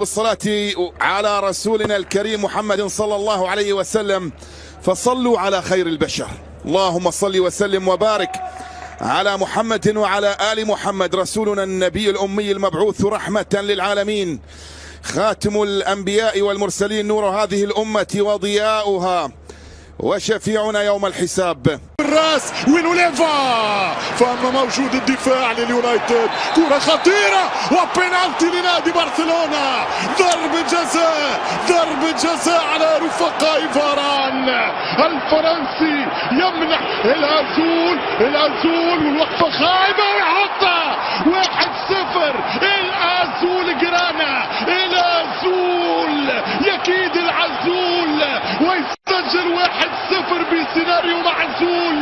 بالصلاة على رسولنا الكريم محمد صلى الله عليه وسلم، فصلوا على خير البشر. اللهم صل وسلم وبارك على محمد وعلى آل محمد، رسولنا النبي الأمي المبعوث رحمة للعالمين، خاتم الأنبياء والمرسلين، نور هذه الأمة وضياؤها، وشفيعنا يوم الحساب. الراس وينوليفا، فما موجود الدفاع لليونايتد، كرة خطيرة وبينالتي لنادي برشلونة، ضربة جزاء على رفقاء فاران. الفرنسي يمنح الأزول والوقفة خايبة ويحطها 1-0. الأزول جرانا، الأزول يكيد العزول ويسجل 1-0 بسيناريو معزول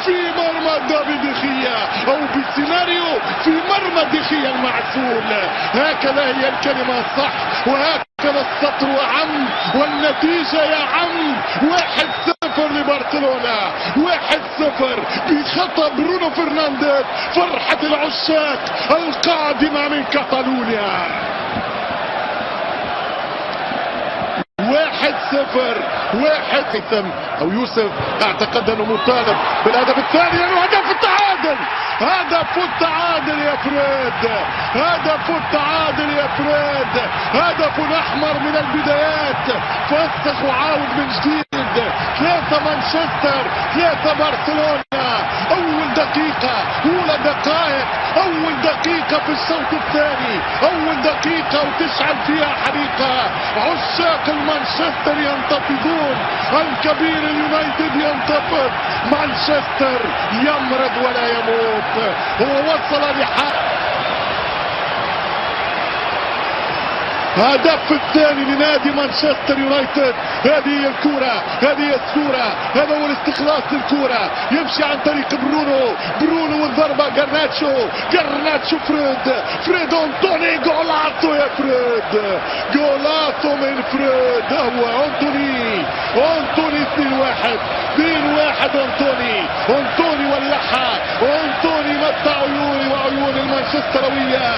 في مرمى دافيد دخيا، او بسيناريو في مرمى دخيا المعزول. هكذا هي الكلمة الصح، وهكذا السطر وعم، والنتيجة يا عم 1-0 لبرشلونة، 1-0 بخطأ برونو فرنانديز. فرحة العشاق القادمة من كاتالونيا. 1-0. حسم او يوسف اعتقد انه مطالب بالهدف الثاني، لانه هدف التعادل. هدف التعادل يا فريد، هدف التعادل يا فريد، هدف احمر من البدايات. فسخ وعاود من جديد. 3 مانشستر، 3 برشلونة. اول دقيقة، اولى دقائق، اول دقيقة في الشوط الثاني، اول دقيقة وتشعل فيها حريقة. عشاق المانشستر ينتفضون، الكبير اليونايتد ينتفض، مانشستر يمرض ولا يموت. هو وصل هدف الثاني لنادي مانشستر يونايتد. هذه هي الكرة، هذه هي الصورة، هذا هو الاستخلاص للكرة. يمشي عن طريق برونو والضربة جرناتشو فريد أنطوني. جولاتو يا فريد، جولاتو من فريد. هو أنطوني 2-1 أنطوني ولعها. أنطوني متع عيوني وعيون المانشستروية.